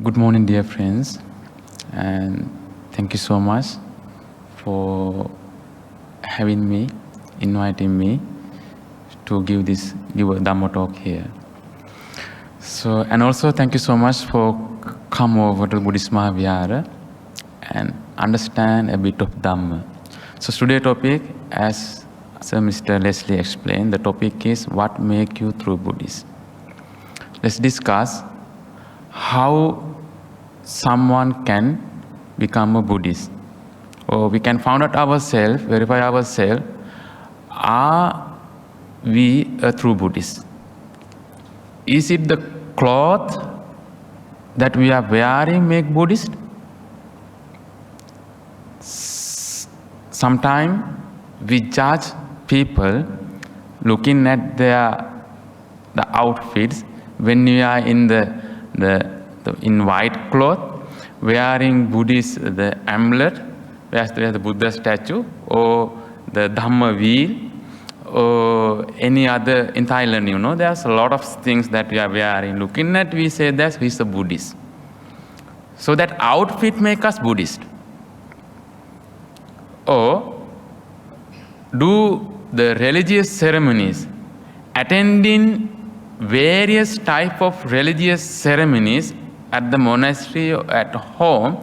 Good morning, dear friends, and thank you so much for having me, inviting me to give a Dhamma talk here. So, and also thank you so much for come over to Buddhist Mahavihara and understand a bit of Dhamma. So today's topic, as Sir Mr. Leslie explained, the topic is what make you true Buddhist. Let's discuss how someone can become a Buddhist, or we can find out ourselves, verify ourselves, are we a true Buddhist? Is it the cloth that we are wearing make Buddhist? Sometimes we judge people looking at the outfits when we are in in white cloth, wearing Buddhist the amulet, where the Buddha statue, or the Dhamma wheel, or any other in Thailand, there's a lot of things that we are wearing. Looking at, we say that he's a Buddhist. So that outfit makes us Buddhist. Or do the religious ceremonies, attending various type of religious ceremonies at the monastery or at home,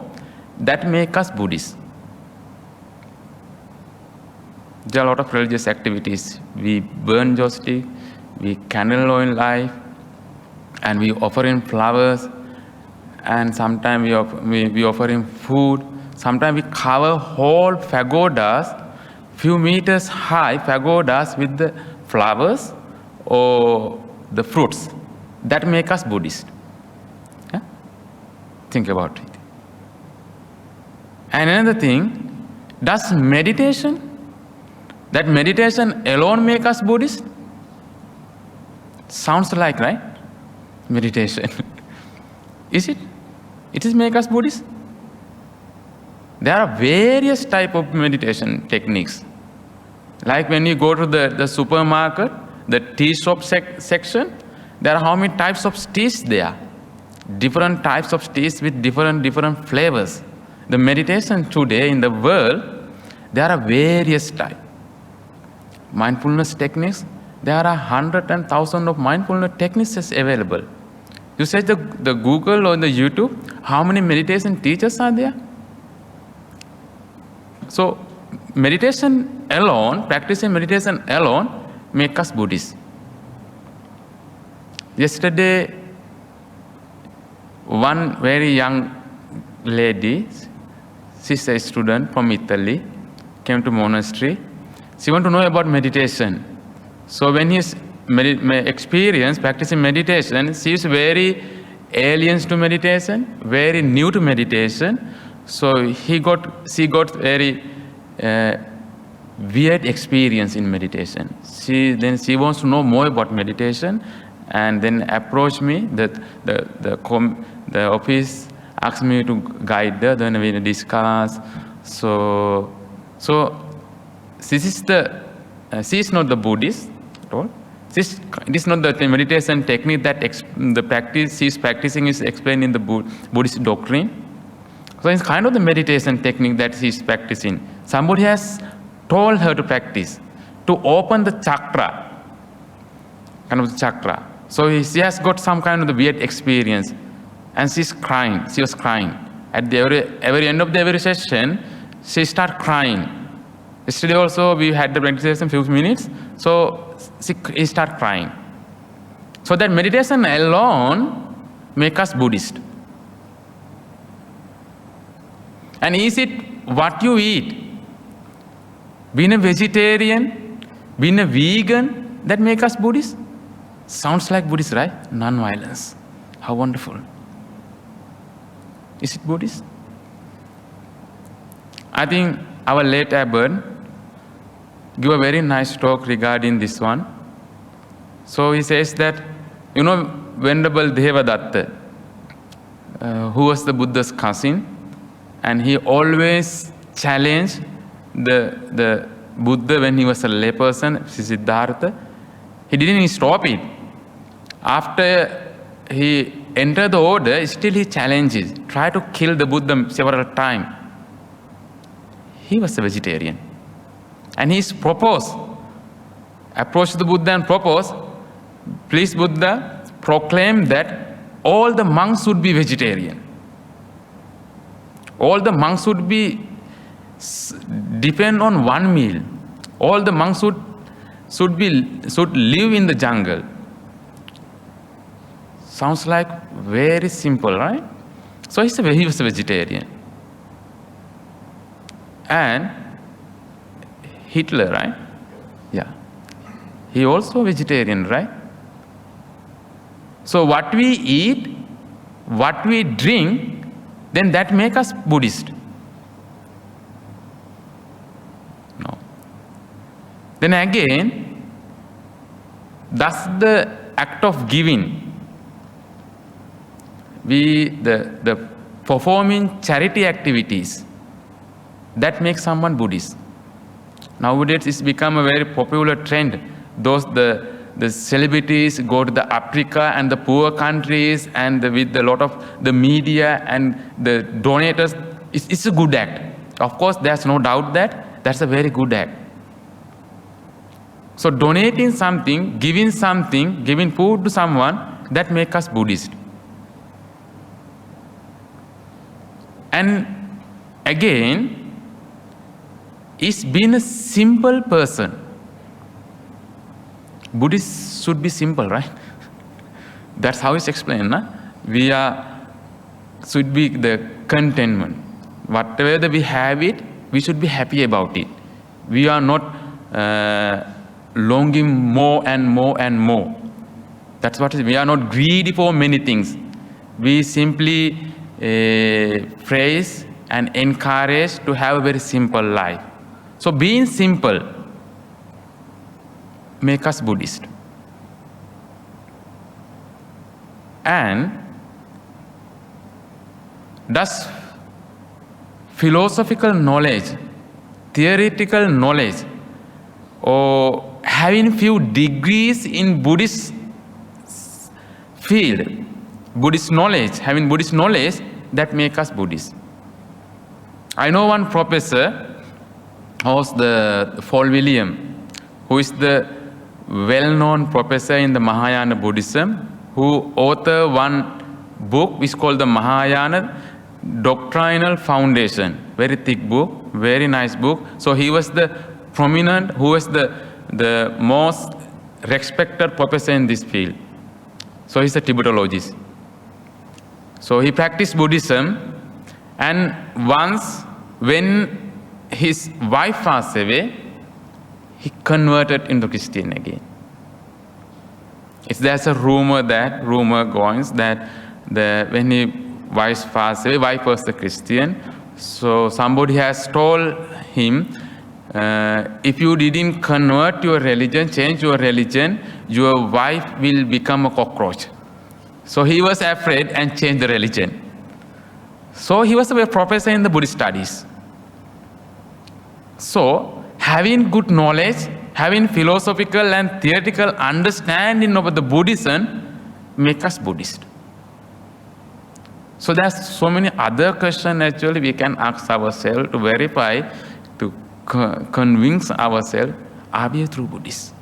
that make us Buddhist. There are a lot of religious activities. We burn joystick, we candle oil light, and we offer in flowers, and sometimes we offer in food. Sometimes we cover whole pagodas, few meters high pagodas with the flowers or the fruits. That make us Buddhist. Yeah? Think about it. And another thing, does meditation, that meditation alone make us Buddhist? Sounds like, right? Meditation. Is it? It is make us Buddhist? There are various type of meditation techniques. Like when you go to the supermarket, the tea shop section, there are how many types of teas there? Different types of teas with different flavors. The meditation today in the world, there are various types. Mindfulness techniques, there are hundreds and thousands of mindfulness techniques available. You search the Google or the YouTube, how many meditation teachers are there? So meditation alone, practicing meditation alone, make us Buddhist. Yesterday, one very young lady, she's a student from Italy, came to monastery. She wanted to know about meditation. So when he's experience practicing meditation, she's very alien to meditation, very new to meditation. So she got very weird experience in meditation. Then she wants to know more about meditation, and then approached me. The office asked me to guide her. Then we discuss. So this is she is not the Buddhist at all. This is not the meditation technique that the practice she is practicing is explained in the Buddhist doctrine. So it's kind of the meditation technique that she is practicing. Somebody has told her to practice, to open the chakra, kind of the chakra. So she has got some kind of the weird experience, and she's crying. She was crying. At every end of every session, she started crying. Yesterday also we had the meditation few minutes, so she started crying. So that meditation alone makes us Buddhist. And is it what you eat? Being a vegetarian, being a vegan, that makes us Buddhist? Sounds like Buddhist, right? Non-violence. How wonderful. Is it Buddhist? I think our late abbot gave a very nice talk regarding this one. So he says that, Venerable Devadatta, who was the Buddha's cousin, and he always challenged the Buddha when he was a layperson, Siddhartha. He didn't stop it. After he entered the order, still he challenges, tried to kill the Buddha several times. He was a vegetarian. And he approached the Buddha and proposed, please Buddha, proclaim that all the monks would be vegetarian. All the monks would depend on one meal. All the monks should live in the jungle. Sounds like very simple, right? So he was a vegetarian. And Hitler, right? Yeah. He also vegetarian, right? So what we eat, what we drink, then that makes us Buddhist. No. Then again, that's the act of giving. The performing charity activities, that makes someone Buddhist. Nowadays, it's become a very popular trend. The celebrities go to the Africa and the poor countries, and with a lot of the media and the donators, it's a good act. Of course, there's no doubt that that's a very good act. So donating something, giving food to someone, that makes us Buddhist. And again, it's been a simple person. Buddhists should be simple, right? That's how it's explained. Nah? Should be the contentment. Whatever we have it, we should be happy about it. We are not longing more and more and more. That's what it is. We are not greedy for many things. We simply praise and encourage to have a very simple life. So being simple make us Buddhist. And thus philosophical knowledge, theoretical knowledge, or having few degrees in Buddhist field, having Buddhist knowledge, that make us Buddhist. I know one professor, who's the Paul William, who is the well-known professor in the Mahayana Buddhism, who authored one book which is called the Mahayana Doctrinal Foundation. Very thick book, very nice book. So he was the prominent, who was the most respected professor in this field. So he's a Tibetologist. So he practiced Buddhism, and once when his wife passed away, he converted into Christian again. There's a rumor goes that when his wife passed away, wife was a Christian. So somebody has told him, if you didn't convert your religion, change your religion, your wife will become a cockroach. So he was afraid and changed the religion. So he was a professor in the Buddhist studies. So having good knowledge, having philosophical and theoretical understanding of the Buddhism, make us Buddhist. So there's so many other questions actually we can ask ourselves to verify, to convince ourselves, are we a true Buddhist?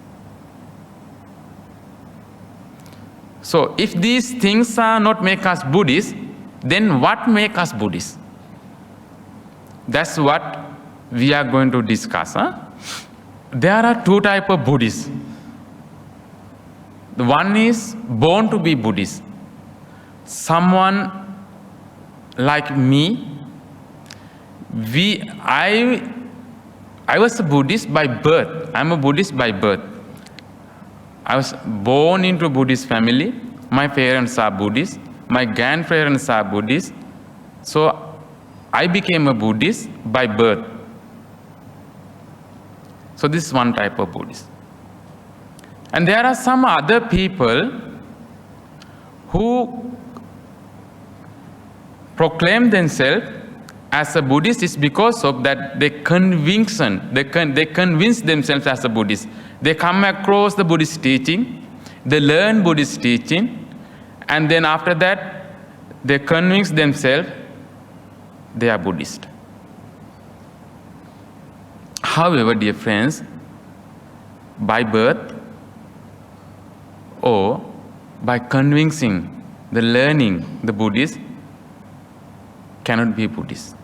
So if these things are not make us Buddhist, then what make us Buddhist? That's what we are going to discuss. There are two types of Buddhists. The one is born to be Buddhist. Someone like me, I was a Buddhist by birth. I'm a Buddhist by birth. I was born into a Buddhist family. My parents are Buddhist. My grandparents are Buddhist. So I became a Buddhist by birth. So this is one type of Buddhist. And there are some other people who proclaim themselves as a Buddhist is because of that they convince themselves as a Buddhist. They come across the Buddhist teaching, they learn Buddhist teaching, And then after that, they convince themselves they are Buddhist. However, dear friends, by birth or by convincing, the learning, the Buddhist cannot be Buddhist.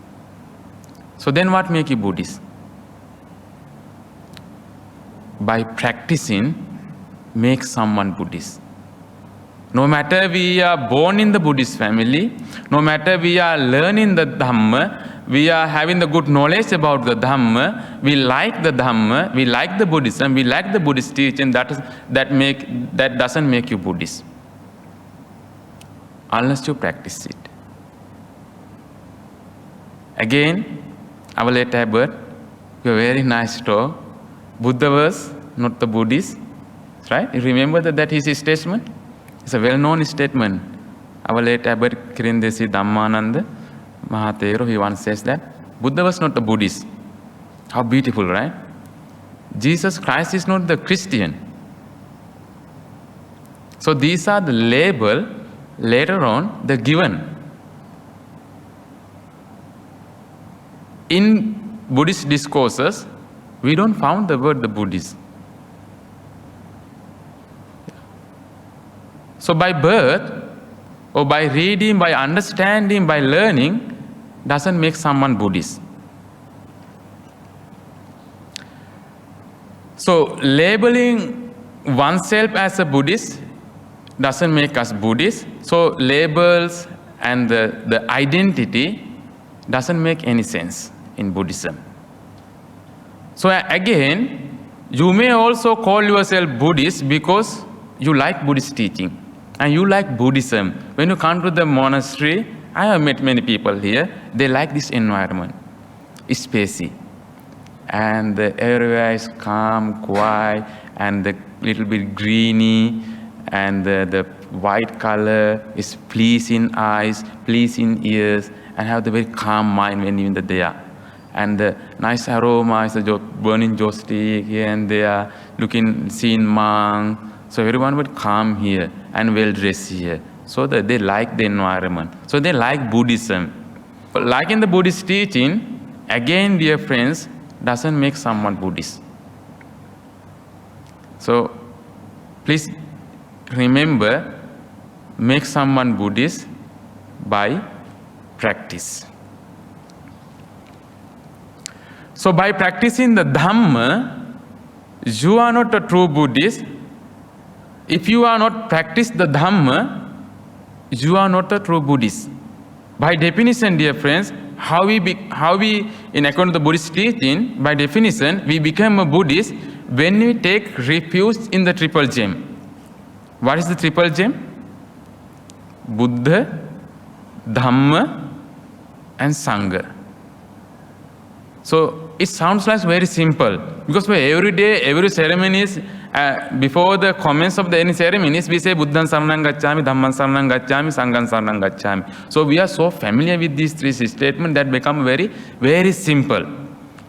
So then what makes you Buddhist? By practicing, make someone Buddhist. No matter we are born in the Buddhist family, no matter we are learning the Dhamma, we are having the good knowledge about the Dhamma, we like the Dhamma, we like the Buddhism, we like the Buddhist teaching, that doesn't make you Buddhist. Unless you practice it. Again, our late Abbot, you are very nice talk. Buddha was not the Buddhist, right? You remember that his statement? It's a well-known statement. Our late Abbot Kirindesi Dhammananda Mahathero, he once says that Buddha was not a Buddhist. How beautiful, right? Jesus Christ is not the Christian. So these are the label later on they're given. In Buddhist discourses, we don't find the word the Buddhist. So by birth, or by reading, by understanding, by learning, doesn't make someone Buddhist. So labeling oneself as a Buddhist doesn't make us Buddhist. So labels and the identity doesn't make any sense in Buddhism. So again, you may also call yourself Buddhist because you like Buddhist teaching and you like Buddhism. When you come to the monastery, I have met many people here, they like this environment. It's spacey. And the area is calm, quiet, and the little bit greeny, and the white color is pleasing eyes, pleasing ears, and have the very calm mind when you're in the there. And the nice aroma is the burning joss stick here and there, seeing monk. So everyone would come here and well dressed here. So that they like the environment. So they like Buddhism. Like in the Buddhist teaching, again, dear friends, doesn't make someone Buddhist. So please remember, make someone Buddhist by practice. So by practicing the Dhamma, you are not a true Buddhist. If you are not practice the Dhamma, you are not a true Buddhist. By definition, dear friends, how we in according to the Buddhist teaching, by definition, we become a Buddhist when we take refuge in the triple gem. What is the triple gem? Buddha, Dhamma, and Sangha. So it sounds like very simple because for every day, every ceremonies, before the commence of any ceremonies, we say Buddhan Saranang Gacchami, Dhamman Saranang Gacchami, Sanghan Saranang Gacchami. So we are so familiar with these three statements that become very, very simple,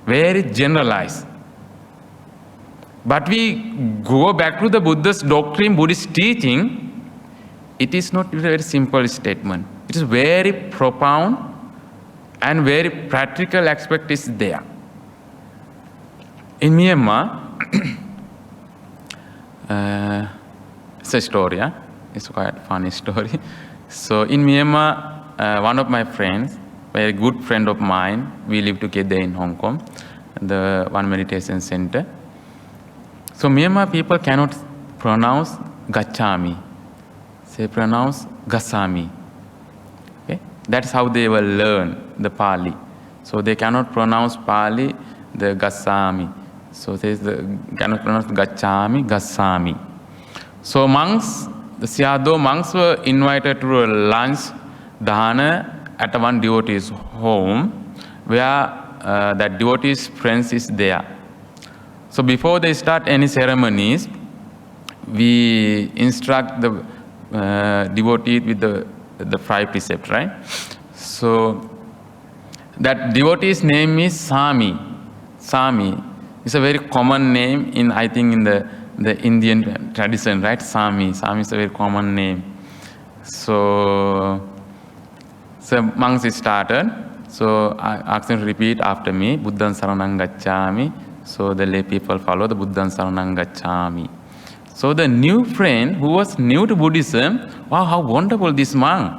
very generalized. But we go back to the Buddha's doctrine, Buddhist teaching, it is not a very simple statement. It is very profound and very practical aspect is there. In Myanmar, it's a story, it's quite a funny story. So in Myanmar, one of my friends, a very good friend of mine, we live together in Hong Kong, the one meditation center. So Myanmar people cannot pronounce Gacchami. They pronounce Gassami. Okay? That's how they will learn the Pali. So they cannot pronounce Pali, the Gassami. So they cannot pronounce Gacchami, Gassami. So monks, the Sayadaw monks were invited to a lunch dana at one devotee's home where that devotee's friends is there. So before they start any ceremonies, we instruct the devotee with the 5 precepts, right? So that devotee's name is Sami. Sami is a very common name in, I think, in the Indian tradition, right? Sami. Sami is a very common name. So monks started. So I asked them to repeat after me, Buddhaṃ Saranam Gacchāmi. So the lay people follow the Buddhaṃ Saranam Gacchāmi. So the new friend who was new to Buddhism, wow, how wonderful this monk.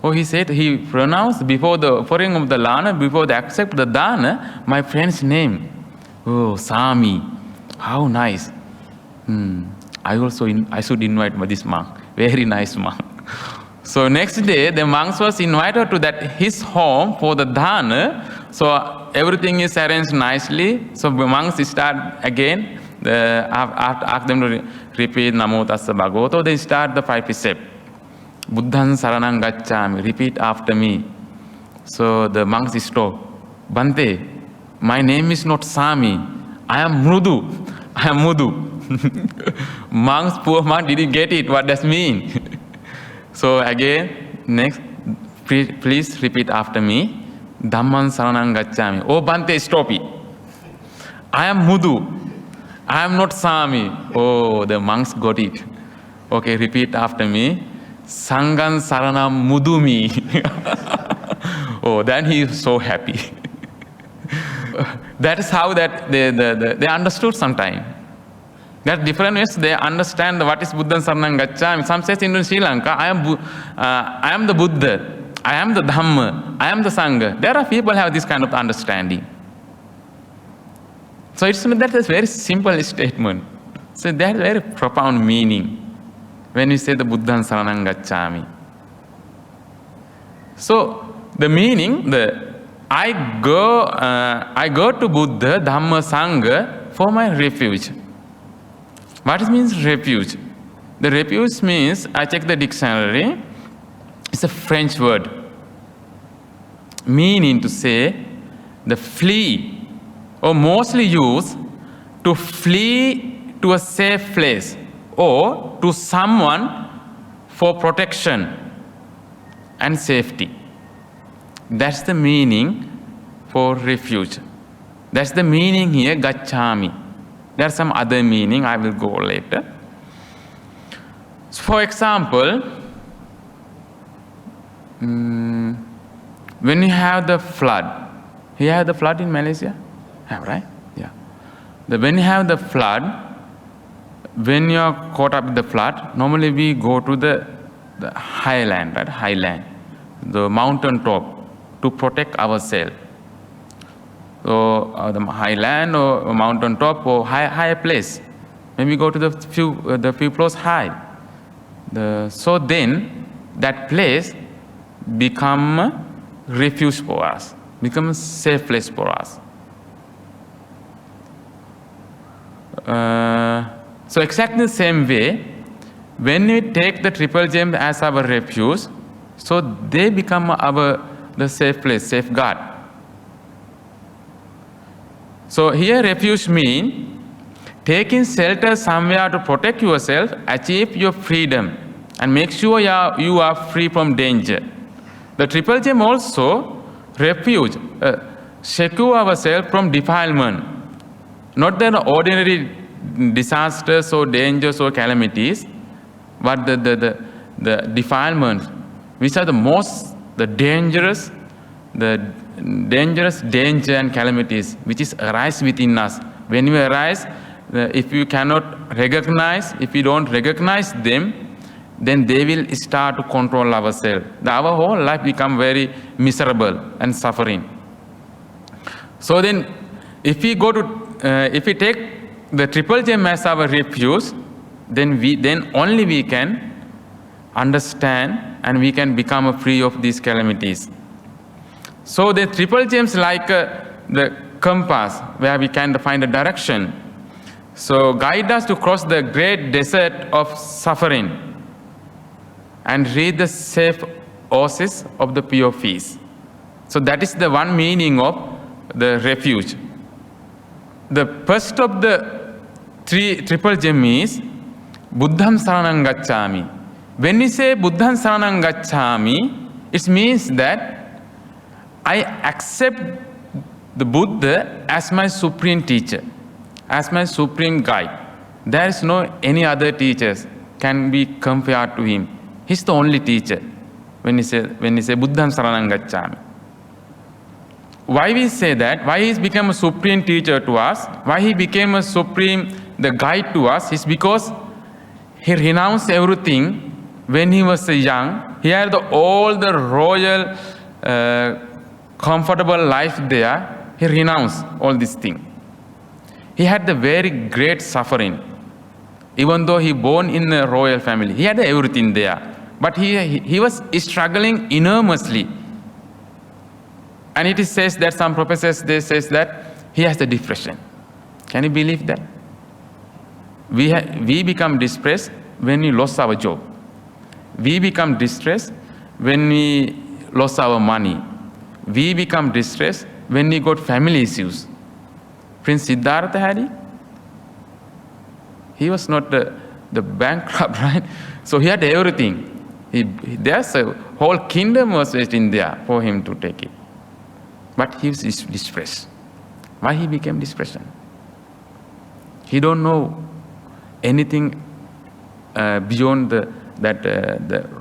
Oh, he said, he pronounced before the offering of the lana, before they accept the dana, my friend's name. Oh, Sami. How nice. I should invite this monk. Very nice monk. So next day, the monks was invited to his home for the dana. So everything is arranged nicely. So the monks start again. Ask them to repeat Namo Tassa Bhagavato. They start the 5 precepts. Buddhaṃ Saranam Gacchāmi. Repeat after me. So the monks stop. Bhante, my name is not Sami. I am Mrudu. I am Mudu. Monks, poor monk didn't get it. What does mean? So again, next, please repeat after me. Dhammaṃ Saranam Gacchāmi. Oh Bhante, stop it. I am Mudu. I am not Sami. Oh, the monks got it. Okay, repeat after me. Sanghaṃ Saranam Mudumi. Oh, then he is so happy. That is how that they understood sometime. There are different ways they understand what is Buddhaṃ Saranam Gacchāmi. Some says in Sri Lanka, I am the Buddha, I am the Dhamma, I am the Sangha. There are people who have this kind of understanding. So that is a very simple statement. So that has very profound meaning when we say the Buddhaṃ Saranam Gacchāmi. So the meaning, I go to Buddha, Dhamma, Sangha for my refuge. What means refuge? The refuge means, I check the dictionary, it's a French word, meaning to say the flee, or mostly used to flee to a safe place or to someone for protection and safety. That's the meaning for refuge. That's the meaning here, Gacchāmi. There's some other meaning, I will go later. So for example, when you have the flood, you have the flood in Malaysia? Yeah, right? Yeah. When you have the flood, when you are caught up with the flood, normally we go to the highland, right? Highland, the mountain top, to protect ourselves. So the highland or mountain top or higher place. When we go to the few floors high, so then that place become a refuge for us, become a safe place for us. So exactly the same way, when we take the triple gem as our refuge, so they become the safe place, safeguard. So here refuge means taking shelter somewhere to protect yourself, achieve your freedom, and make sure you are free from danger. The triple gem also refuge, secure ourselves from defilement. Not the ordinary disasters or dangers or calamities, but the defilements, which are the dangerous danger and calamities which is arise within us. When we arise, if you cannot recognize, if you don't recognize them, then they will start to control ourselves. Our whole life become very miserable and suffering. So then, if we take the triple gem as our refuge, then only we can understand and we can become free of these calamities. So the triple gems like the compass, where we can find a direction. So guide us to cross the great desert of suffering and reach the safe oasis of the pure peace. So that is the one meaning of the refuge. The first of the three triple gem is Buddhaṃ Saranam Gacchāmi. When we say Buddhaṃ Saranam Gacchāmi, it means that I accept the Buddha as my supreme teacher, as my supreme guide. There is no any other teachers can be compared to him. He's the only teacher when we say Buddham Saranam Gacchami. Why we say that? Why he's become a supreme teacher to us? Why he became a supreme, the guide to us? Is because he renounced everything when he was young. He had all the royal, comfortable life there. He renounced all these things. He had the very great suffering. Even though he born in a royal family, he had everything there. But he was struggling enormously. And it says that some professors, they says that he has the depression. Can you believe that? We become depressed when we lost our job. We become distressed when we lost our money. We become distressed when we got family issues. Prince Siddhartha had it. He was not the bankrupt, right? So he had everything. There's a whole kingdom was waiting there for him to take it. But he was distressed. Why he became depression? He don't know anything beyond the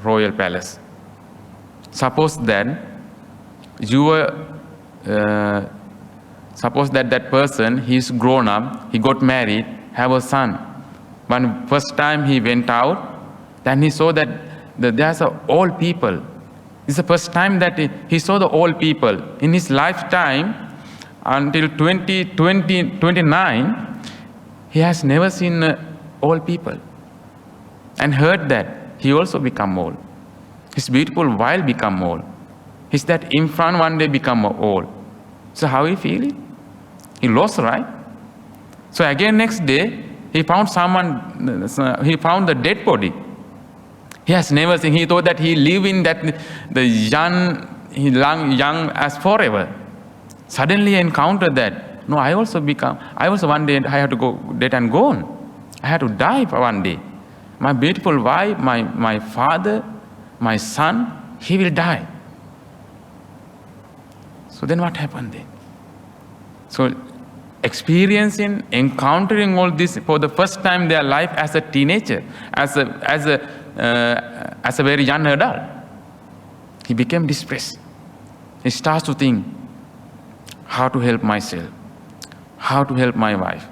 royal palace. Suppose that you were, suppose that person, he's grown up, he got married, have a son. When first time he went out, then he saw that there's old people. It's the first time that he saw the old people. In his lifetime, until 29, he has never seen old people. And heard that he also become old. His beautiful wife become old. His that in front one day become old. So how he feel it? He lost, right? So again next day, he found he found the dead body. He has never seen. He thought that he live in the young as forever. Suddenly encountered that. No, I also one day I have to go dead and gone. I had to die for one day. My beautiful wife, my father, my son, he will die. So then what happened then? So experiencing, encountering all this for the first time in their life as a teenager, as a very young adult, he became depressed. He starts to think how to help myself, how to help my wife,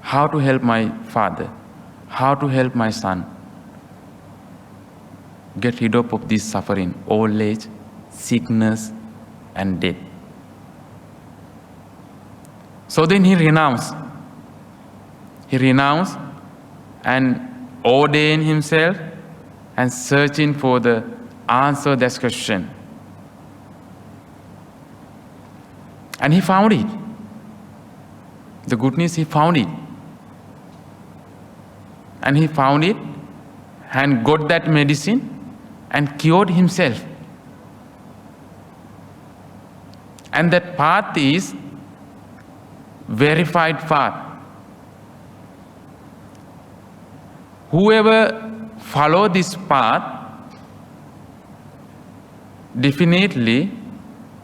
how to help my father, how to help my son. Get rid of this suffering, old age, sickness, and death. So then he renounced. He renounced and ordained himself and searching for the answer to that question. And he found it. The good news, he found it. And he found it and got that medicine and cured himself. And that path is verified path. Whoever follow this path definitely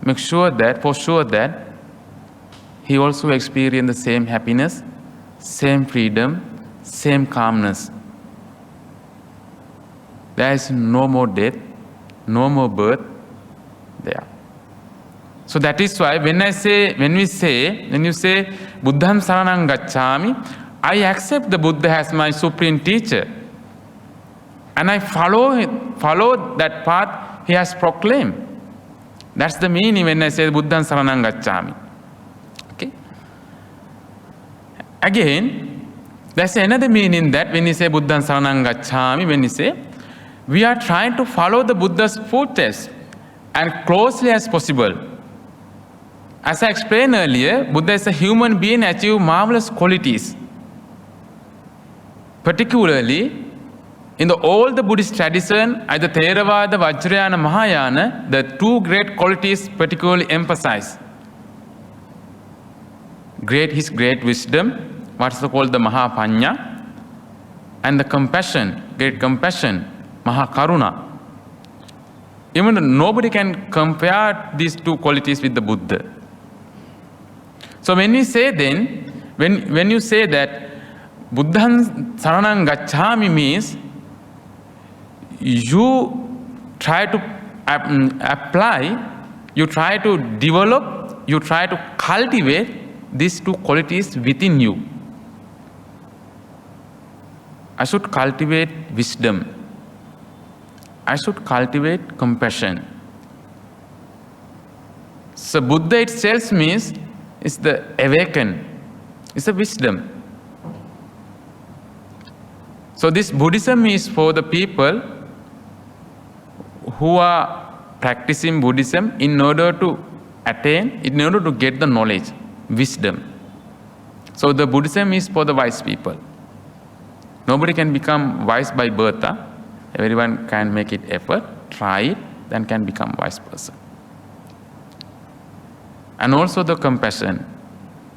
make sure that, for sure that he also experience the same happiness, same freedom, same calmness. There is no more death, no more birth there. So that is why when you say Buddham Saranam Gacchami, I accept the Buddha as my supreme teacher. And I follow that path he has proclaimed. That's the meaning when I say Buddham Saranam Gacchami. Okay? Again, there's another meaning that when you say Buddham Saranam Gacchami, when you say, we are trying to follow the Buddha's footsteps and closely as possible. As I explained earlier, Buddha is a human being achieve marvelous qualities. Particularly, in all the Buddhist tradition, either Theravada, Vajrayana, Mahayana, the two great qualities particularly emphasized. His great wisdom, what's called the Mahapanya, and the compassion, great compassion, Mahakaruna. Even nobody can compare these two qualities with the Buddha. So when we say then, when you say that Buddham Saranam Gacchami means you try to apply, you try to develop, you try to cultivate these two qualities within you. I should cultivate wisdom. I should cultivate compassion. So Buddha itself means it's the awaken, it's a wisdom. So this Buddhism is for the people who are practicing Buddhism in order to attain, in order to get the knowledge, wisdom. So the Buddhism is for the wise people. Nobody can become wise by birth. Everyone can make it effort, try it, then can become wise person. And also the compassion.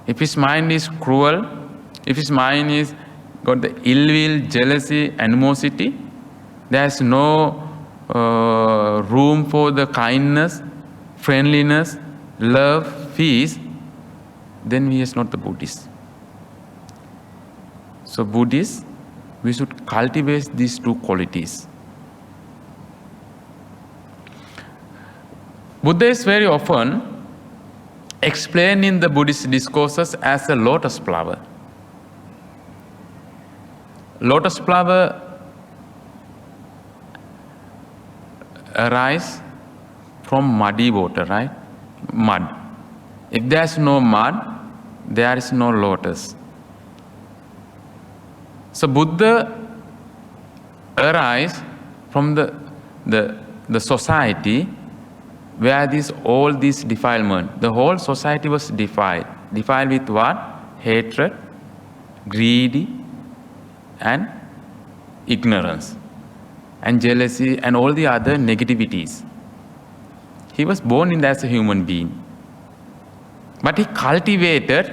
If his mind is cruel, if his mind is got the ill will, jealousy, animosity, there is no room for the kindness, friendliness, love, peace, then he is not the Buddhist. So Buddhists, we should cultivate these two qualities. Buddha is very often explained in the Buddhist discourses as a lotus flower. Lotus flower arise from muddy water, right? Mud. If there's no mud, there is no lotus. So Buddha arise from the society where all this defilement, the whole society was defiled. Defiled with what? Hatred, greedy, and ignorance, and jealousy, and all the other negativities. He was born as a human being. But he cultivated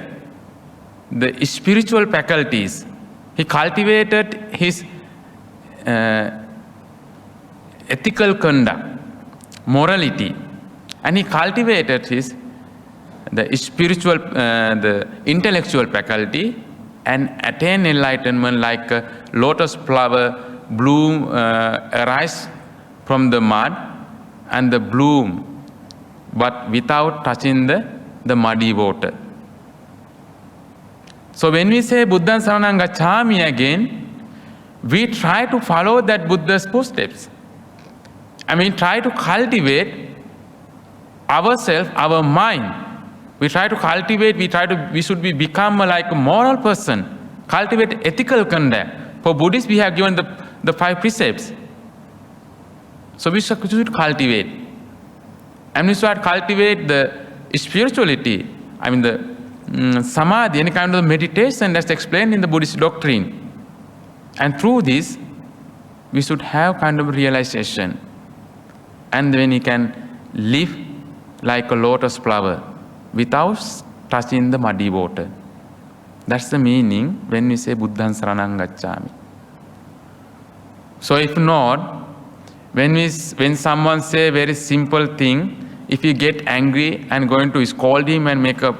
the spiritual faculties. He cultivated his ethical conduct, morality, and he cultivated the spiritual, the intellectual faculty, and attained enlightenment like a lotus flower bloom arise from the mud and the bloom, but without touching the muddy water. So when we say Buddhaṃ Saraṇaṃ Gacchāmi again, we try to follow that Buddha's footsteps. I mean, try to cultivate ourselves, our mind. We try to cultivate, we should become like a moral person, cultivate ethical conduct. For Buddhists, we have given the 5 precepts. So we should cultivate. And we should cultivate the spirituality, I mean the samadhi, any kind of meditation that's explained in the Buddhist doctrine. And through this, we should have kind of realization. And then we can live like a lotus flower without touching the muddy water. That's the meaning when we say Buddhaṃ Saraṇaṃ Gacchāmi. So if not, when someone say very simple thing, if you get angry and going to scold him and make a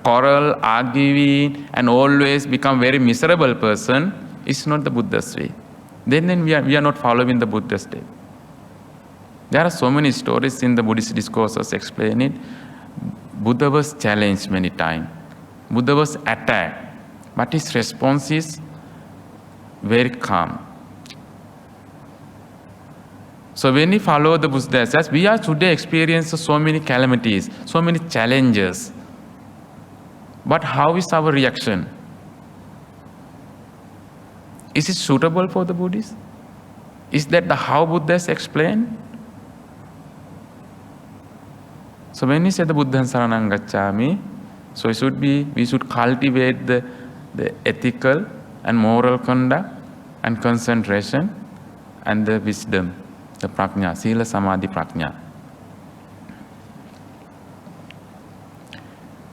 quarrel, arguing, and always become very miserable person, it's not the Buddha's way. Then we are not following the Buddha's way. There are so many stories in the Buddhist discourses explaining. Buddha was challenged many times. Buddha was attacked, but his response is very calm. So when we follow the Buddha's, as we are today experiencing so many calamities, so many challenges, but how is our reaction? Is it suitable for the Buddhists? Is that how Buddha has explained? So when we say the Buddhaṃ Saraṇaṃ Gacchāmi, so we should cultivate the ethical and moral conduct and concentration and the wisdom, the prajna, sila, samadhi, prajna.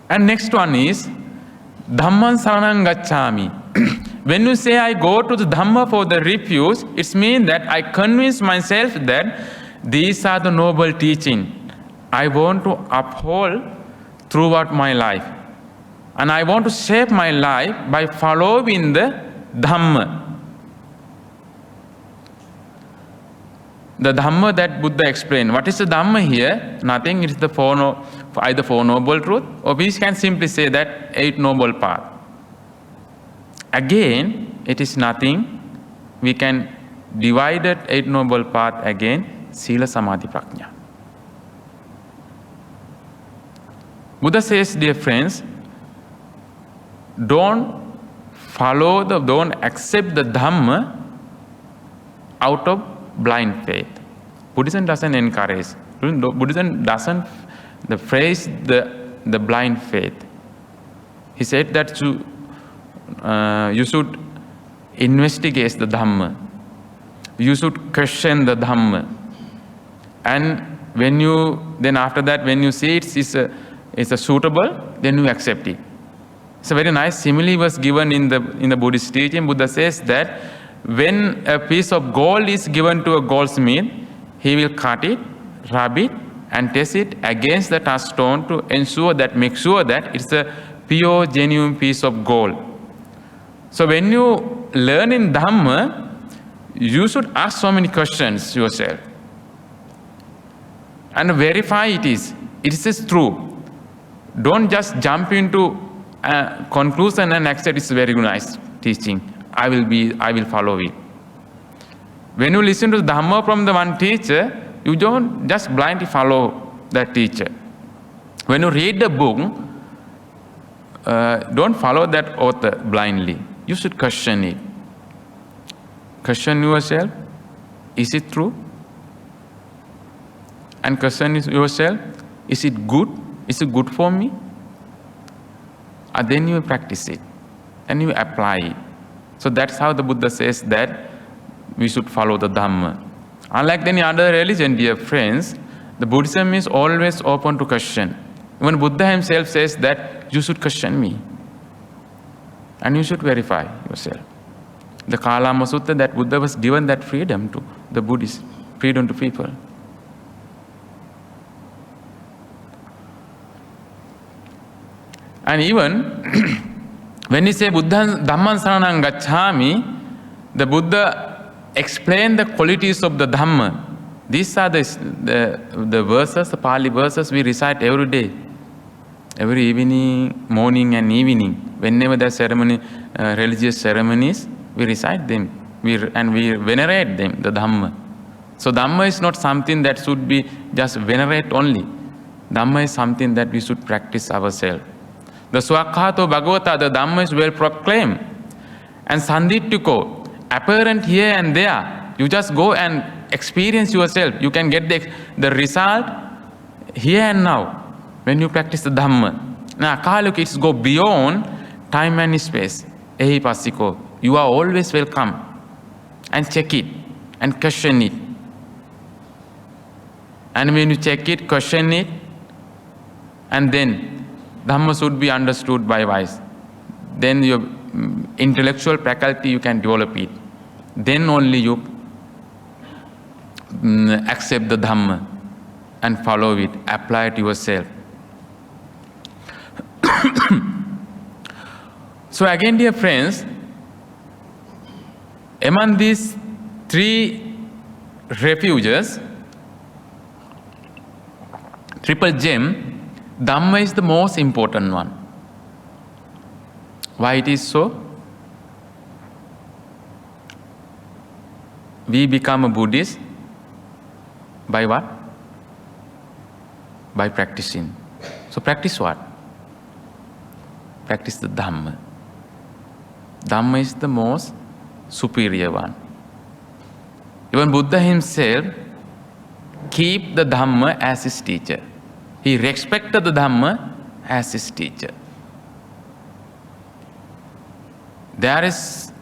And next one is Dhammaṃ Saraṇaṃ Gacchāmi. When you say I go to the Dhamma for the refuge, it means that I convince myself that these are the noble teachings I want to uphold throughout my life. And I want to shape my life by following the Dhamma. the Dhamma that Buddha explained. What is the Dhamma here? Nothing. It is either Four Noble Truths, or we can simply say that Eight Noble Path. Again, it is nothing. We can divide that Eight Noble Path again, Sila, Samadhi, Prajna. Buddha says, dear friends, don't accept the Dhamma out of blind faith. Buddhism doesn't encourage. Buddhism doesn't phrase the blind faith. He said that you should investigate the Dhamma. You should question the Dhamma. And then after that, when you see it's a suitable, then you accept it. It's a very nice simile was given in the Buddhist teaching. Buddha says that when a piece of gold is given to a goldsmith, he will cut it, rub it, and test it against the touchstone to make sure that it's a pure, genuine piece of gold. So when you learn in Dhamma, you should ask so many questions yourself and verify it is true. Don't just jump into a conclusion and accept it's very nice teaching. I will follow it. When you listen to Dhamma from the one teacher, you don't just blindly follow that teacher. When you read the book, don't follow that author blindly. You should question it. Question yourself, is it true? And question yourself, is it good? Is it good for me? And then you practice it and you apply it. So that's how the Buddha says that we should follow the Dhamma. Unlike any other religion, dear friends, the Buddhism is always open to question. Even Buddha himself says that you should question me. And you should verify yourself. The Kalama Sutta, that Buddha was given that freedom to the Buddhists, freedom to people. And even when we say Buddha Dhamman Saranang Gacchami, the Buddha explained the qualities of the Dhamma. These are the verses, the Pali verses we recite every day, every evening, morning and evening. Whenever there are religious ceremonies, we recite them and we venerate them, the Dhamma. So Dhamma is not something that should be just venerate only. Dhamma is something that we should practice ourselves. The Swakhato Bhagavata, the Dhamma is well proclaimed. And Sanditthiko, apparent here and there. You just go and experience yourself. You can get the result here and now when you practice the Dhamma. Now, Akaluk, it's go beyond time and space. Ehi Pasiko, you are always welcome. And check it and question it. And when you check it, question it, and then Dhamma should be understood by wise. Then your intellectual faculty, you can develop it. Then only you accept the Dhamma and follow it, apply it yourself. So again, dear friends, among these three refuges, triple gem, Dhamma is the most important one. Why it is so? We become a Buddhist by what? By practicing. So practice what? Practice the Dhamma. Dhamma is the most superior one. Even Buddha himself keep the Dhamma as his teacher. He respected the Dhamma as his teacher. There is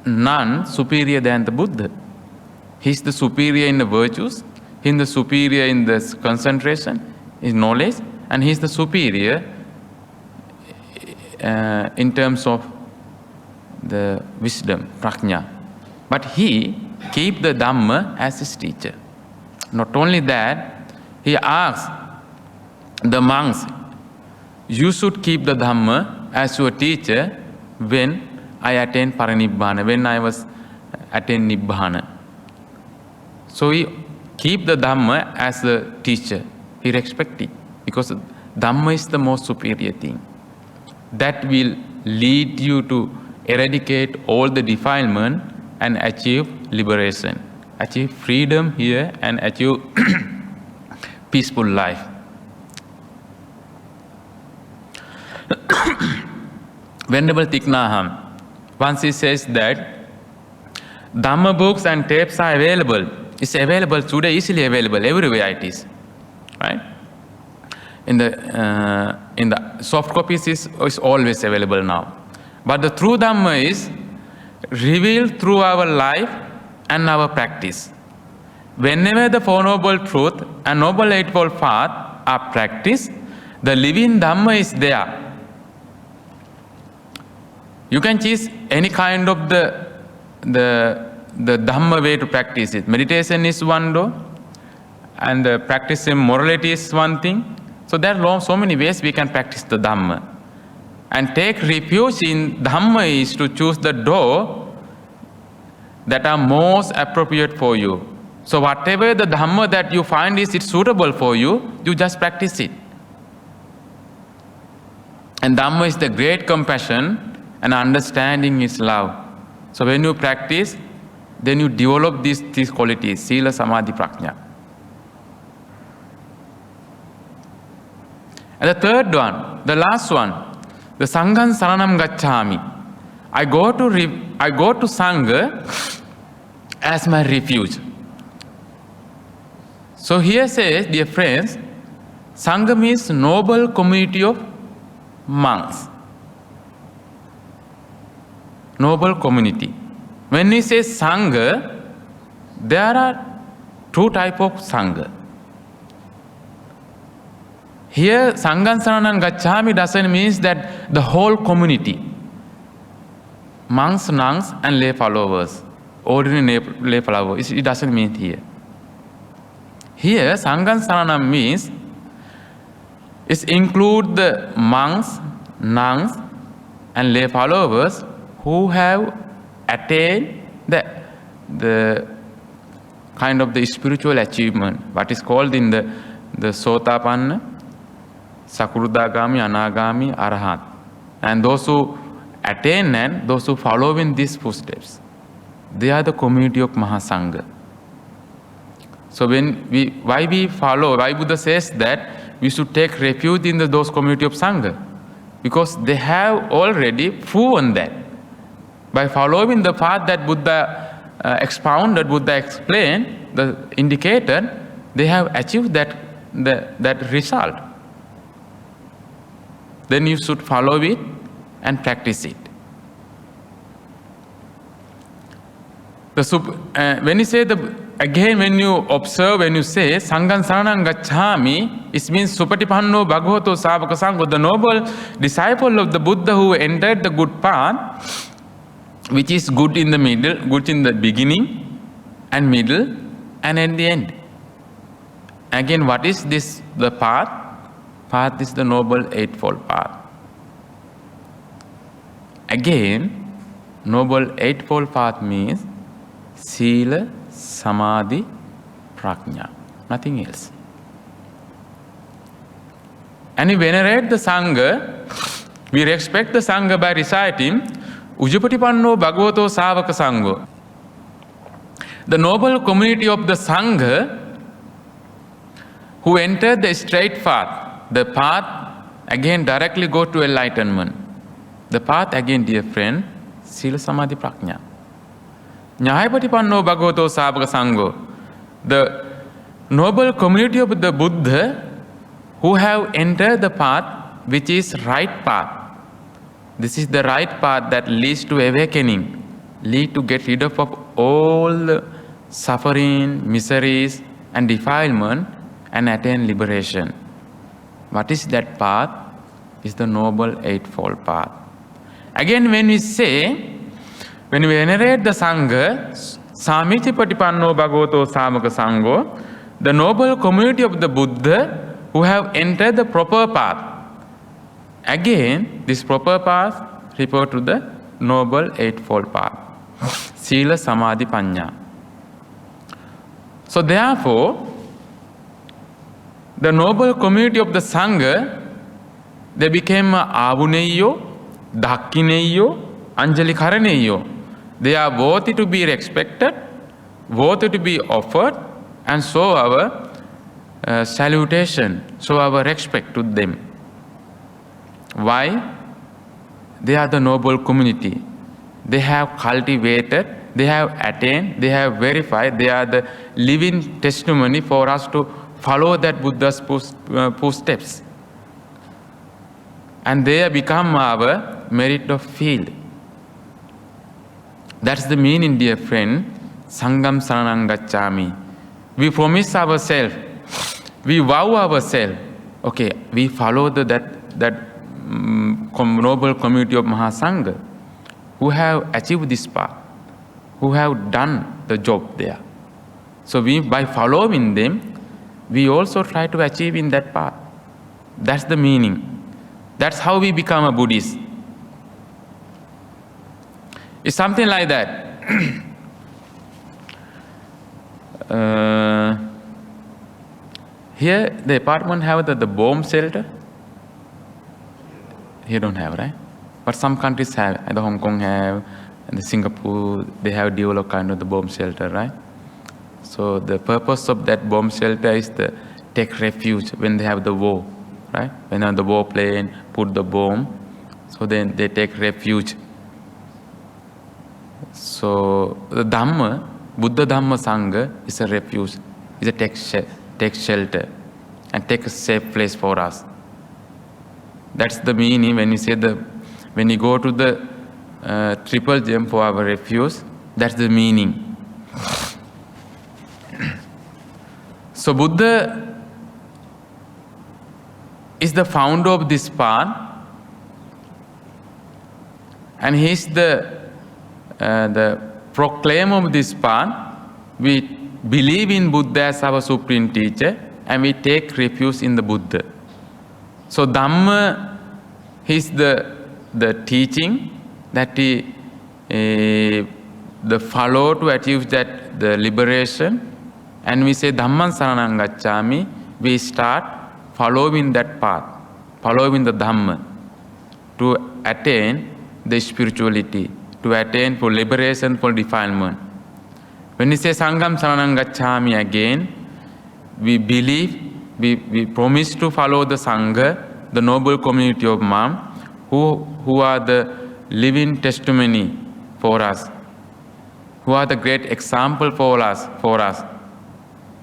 none superior than the Buddha. He is the superior in the virtues, he is the superior in the concentration, his knowledge, and he is the superior in terms of the wisdom, prajna. But he keep the Dhamma as his teacher. Not only that, he asked the monks, you should keep the Dhamma as your teacher when I attain Parinibbana, when I was attain Nibbana. So we keep the Dhamma as the teacher. We respect it because Dhamma is the most superior thing. That will lead you to eradicate all the defilement and achieve liberation, achieve freedom here and achieve peaceful life. Venerable Thich Nhat Hanh, once he says that Dhamma books and tapes are available. It's available today, easily available, everywhere it is, right? In the soft copies is always available now. But the true Dhamma is revealed through our life and our practice. Whenever the Four Noble Truths and Noble Eightfold Path are practiced, the living Dhamma is there. You can choose any kind of the Dhamma way to practice it. Meditation is one though, and practicing morality is one thing. So there are so many ways we can practice the Dhamma. And take refuge in Dhamma is to choose the door that are most appropriate for you. So whatever the Dhamma that you find is suitable for you, you just practice it. And Dhamma is the great compassion, and understanding is love. So when you practice, then you develop these qualities, Sila, Samadhi, Prajna. And the third one, the last one, the Sangham Saranam Gacchami. I go to Sangha as my refuge. So here says, dear friends, Sangha means noble community of monks. Noble community. When we say Sangha, there are two types of Sangha. Here, Sangham Saranam Gacchami doesn't mean that the whole community, monks, nuns, and lay followers, ordinary lay followers, it doesn't mean here. Here, Sangham Saranam means it includes the monks, nuns, and lay followers who have attained the kind of the spiritual achievement, what is called in the Sotapanna, Sakrudagami, Anagami, Arahat. And those who attain and those who follow in these footsteps, they are the community of Mahasangha. So why Buddha says that we should take refuge in those community of Sangha? Because they have already proven that. By following the path that Buddha expounded, Buddha explained, the indicated, they have achieved that result. Then you should follow it and practice it. When you say when you observe, when you say Sangham Saranam Gacchami, it means Supatipanno Bhagavato Savaka Sangha, the noble disciple of the Buddha who entered the good path, which is good in the middle, good in the beginning and middle and at the end. Again, what is this? The path? Path is the Noble Eightfold Path. Again, Noble Eightfold Path means Sila, Samadhi, Prajna, nothing else. And we venerate the Sangha, we respect the Sangha by reciting Ujupatipanno Bhagavato Savaka Sangha. The noble community of the Sangha who entered the straight path, the path again directly go to enlightenment. The path again, dear friend, Sila, Samadhi, Prajna. Nyayapatipanno Bhagavato Savaka Sangha. The noble community of the Buddha who have entered the path which is right path. This is the right path that leads to awakening, lead to get rid of all the suffering, miseries and defilement and attain liberation. What is that path? Is the Noble Eightfold Path. Again, when we venerate the Sangha, Samitipatipanno Bhagavato Samaka Sangha, the noble community of the Buddha who have entered the proper path. Again, this proper path refers to the Noble Eightfold Path. Sila, Samadhi, Panya. So therefore, the noble community of the Sangha, they became Avuneyo, Dakkineyo, Anjali Karaneyo. They are worthy to be respected, worthy to be offered, and show our salutation, show our respect to them. Why? They are the noble community. They have cultivated, they have attained, they have verified, they are the living testimony for us to follow that Buddha's footsteps. And they have become our merit of field. That's the meaning, dear friend, Sangham Saranam Gacchami. We promise ourselves, we vow ourselves, okay, we follow that noble community of Mahasangha who have achieved this path, who have done the job there. So by following them, we also try to achieve in that path. That's the meaning. That's how we become a Buddhist. It's something like that. Here, the apartment have the bomb shelter. Here don't have, right? But some countries have, and the Hong Kong have, and the Singapore, they have developed kind of the bomb shelter, right? So the purpose of that bomb shelter is to take refuge when they have the war, right? When on the war plane put the bomb, so then they take refuge. So the Dhamma, Buddha Dhamma Sangha is a refuge, is a take shelter, and take a safe place for us. That's the meaning when you say when you go to the triple gem for our refuge, that's the meaning. So Buddha is the founder of this path, and he is the proclaimer of this path. We believe in Buddha as our supreme teacher, and we take refuge in the Buddha. So Dhamma is the teaching that the follow to achieve that the liberation, and we say Dhamman Saranam Gacchami. We start following that path, following the Dhamma to attain the spirituality, to attain for liberation, for defilement. When we say Sangham Saranam Gacchami again, we believe, we promise to follow the Sangha, the noble community of monks, who are the living testimony for us, who are the great example for us.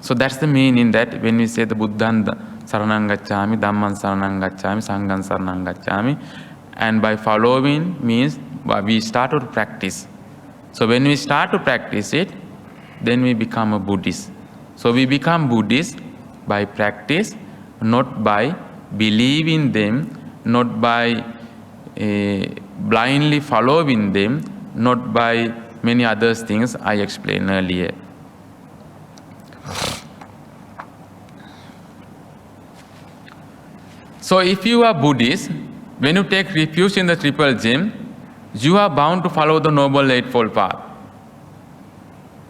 So that's the meaning that when we say the Buddhan Saranam Gacchami, Dhamman Saranam Gacchami, Sangham Saranam Gacchami, and by following means we start to practice. So when we start to practice it, then we become a Buddhist. So we become Buddhist by practice, not by believing them, not by blindly following them, not by many other things I explained earlier. So if you are Buddhist, when you take refuge in the Triple Gem, you are bound to follow the Noble Eightfold Path.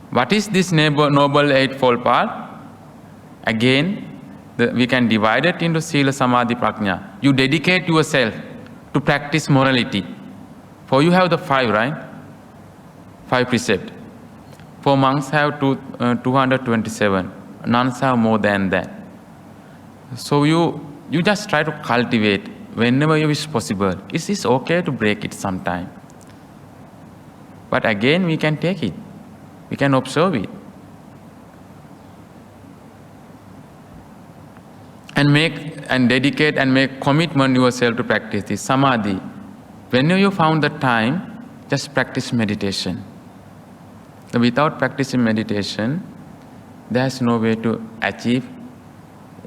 What is this Noble Eightfold Path? Again, we can divide it into Sila, Samadhi, Prajna. You dedicate yourself to practice morality. For you have the 5, right? 5 precepts. For monks have 227. Nuns have more than that. So you just try to cultivate whenever it is possible. It is okay to break it sometime. But again, we can take it. We can observe it. And dedicate and make commitment yourself to practice this. Samadhi. Whenever you found the time, just practice meditation. Without practicing meditation, there's no way to achieve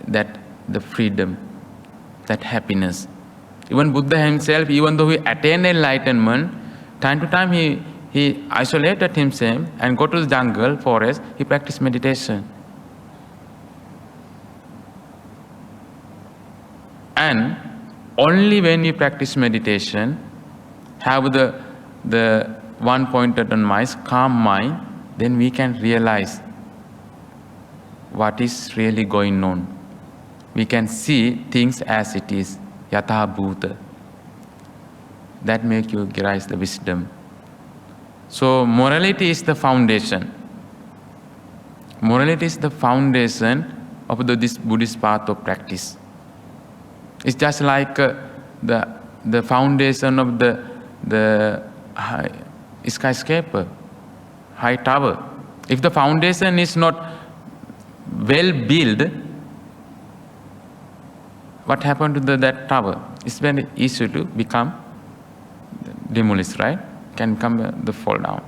the freedom, that happiness. Even Buddha himself, even though he attained enlightenment, time to time he isolated himself and go to the jungle, forest, he practiced meditation. And only when you practice meditation, have the one pointed on mind, calm mind, then we can realize what is really going on. We can see things as it is, yatha bhuta. That makes you realize the wisdom. So morality is the foundation. Morality is the foundation of this Buddhist path of practice. It's just like the foundation of the skyscraper, high tower. If the foundation is not well built, what happened to that tower? It's very easy to become demolished, right? Can come the fall down.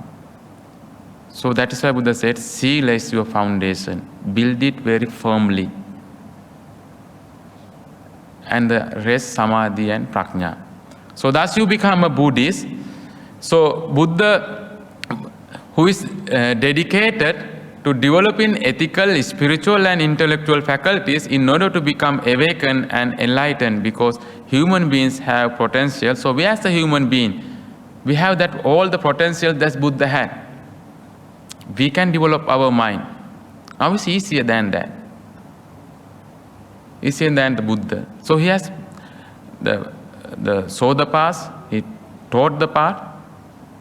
So that is why Buddha said, Sila is your foundation. Build it very firmly. And the rest, Samadhi and Prajna. So thus you become a Buddhist. So Buddha, who is dedicated to developing ethical, spiritual and intellectual faculties in order to become awakened and enlightened, because human beings have potential. So we as a human being, we have that all the potential that Buddha had. We can develop our mind. Now it's easier than that. Easier than the Buddha. So he has saw the path, he taught the path.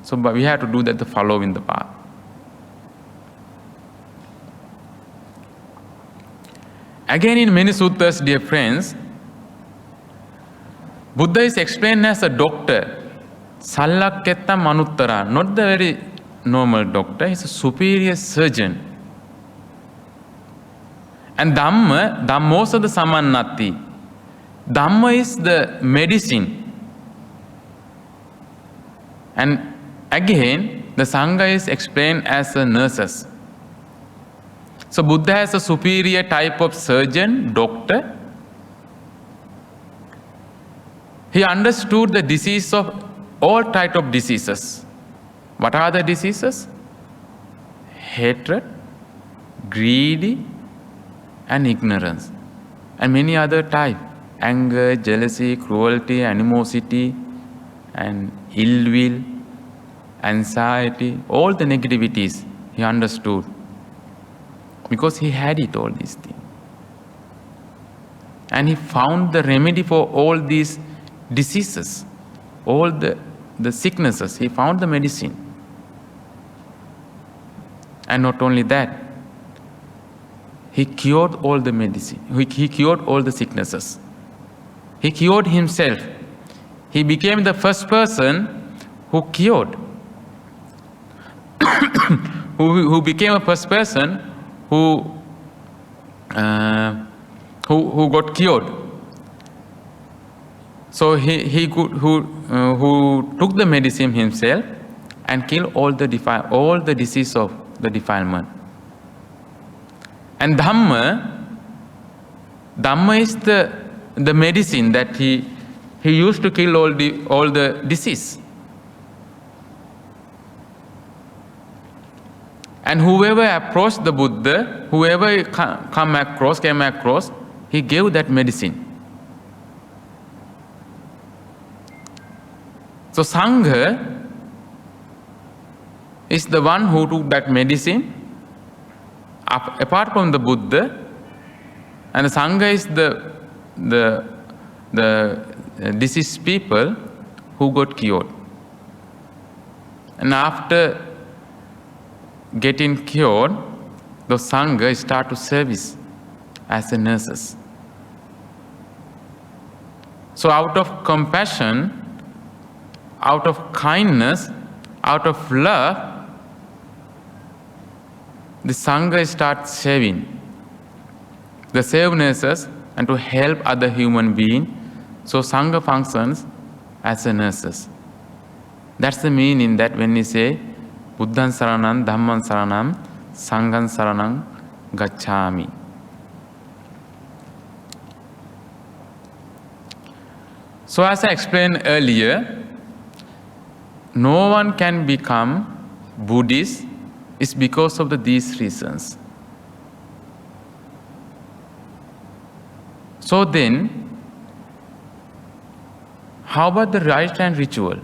So but we have to do that, to follow in the path. Again, in many suttas, dear friends, Buddha is explained as a doctor. Sallaketta manuttara, not the very normal doctor, he's a superior surgeon. And Dhammosa the samannati. Dhamma is the medicine. And again, the Sangha is explained as a nurses. So Buddha has a superior type of surgeon, doctor. He understood the disease of all types of diseases. What are the diseases? Hatred, greedy, and ignorance. And many other types. Anger, jealousy, cruelty, animosity, and ill will, anxiety, all the negativities he understood. Because he had it, all these things. And he found the remedy for all these diseases, all the sicknesses. He found the medicine. And not only that, he cured all the medicine. He cured all the sicknesses. He cured himself. He became the first person who cured. who became a first person who got cured. So who took the medicine himself and killed all the disease of the defilement. And Dhamma is the medicine that he used to kill all the disease. And whoever approached the Buddha, whoever came across, he gave that medicine. So Sangha is the one who took that medicine apart from the Buddha, and the Sangha is the diseased people who got cured. And after getting cured, the Sangha start to service as the nurses. So out of compassion, out of kindness, out of love, the Sangha starts serving the save nurses and to help other human beings. So Sangha functions as a nurses. That's the meaning that when we say Buddhan Saranam, Dhamman Saranam, Sanghan Saranam Gacchami. So as I explained earlier, no one can become Buddhist is because of these reasons. So then, how about the rite and ritual?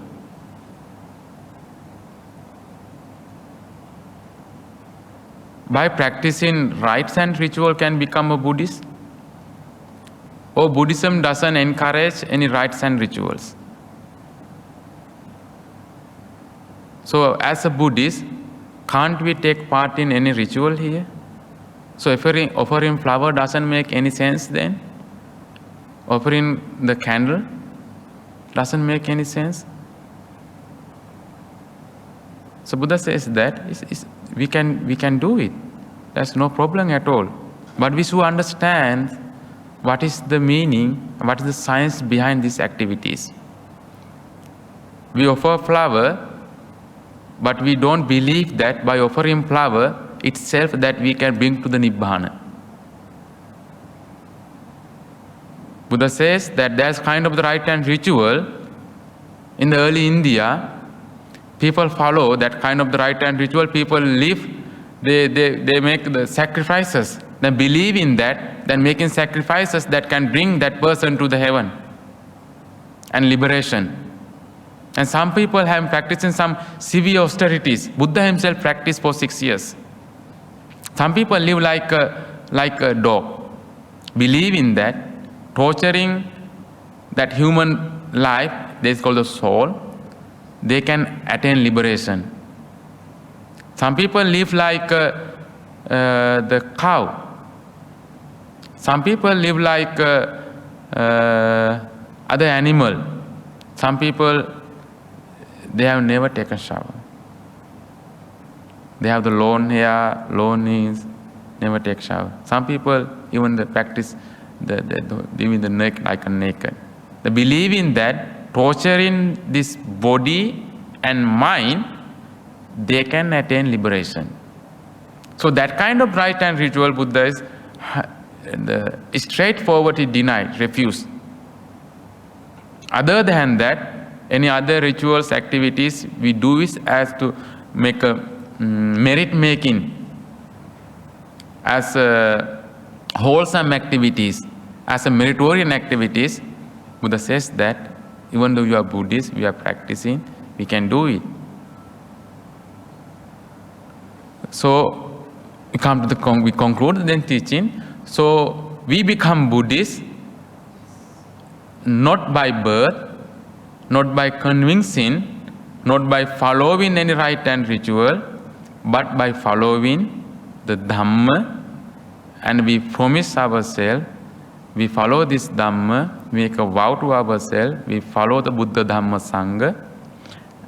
by practicing rites and ritual can become a Buddhist? Or Buddhism doesn't encourage any rites and rituals? So as a Buddhist, can't we take part in any ritual here? So offering flower doesn't make any sense then? Offering the candle doesn't make any sense? So Buddha says that we can do it. There's no problem at all. But we should understand what is the meaning, what is the science behind these activities. We offer flower, but we don't believe that by offering flower itself that we can bring to the Nibbana. Buddha says that there's kind of the rite and ritual. In the early India, people follow that kind of the rite and ritual. People live, they make the sacrifices. They believe in that, then making sacrifices that can bring that person to the heaven and liberation. And some people have practicing some severe austerities. Buddha himself practiced for 6 years. Some people live like a dog, believe in that, torturing that human life, that's called the soul, they can attain liberation. Some people live like the cow. Some people live like other animal. Some people, they have never taken shower. They have the long hair, long knees, never take shower. Some people even they practice living the neck like a naked. They believe in that, torturing this body and mind, they can attain liberation. So that kind of rite and ritual Buddha is straightforwardly denied, refused. Other than that, any other rituals, activities we do is as to make a merit making, as a wholesome activities, as a meritorious activities. Buddha says that even though you are Buddhist, we are practicing, we can do it. So we come to we conclude the teaching. So we become Buddhist not by birth, not by convincing, not by following any rite and ritual, but by following the Dhamma, and we promise ourselves, we follow this Dhamma, make a vow to ourselves, we follow the Buddha Dhamma Sangha,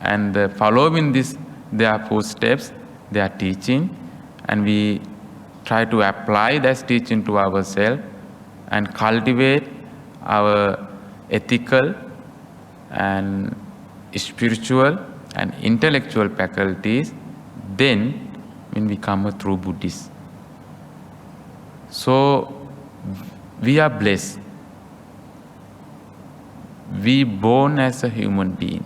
and following their footsteps, their teaching, and we try to apply that teaching to ourselves and cultivate our ethical and spiritual and intellectual faculties, then when we become a true Buddhist. So we are blessed. We born as a human being,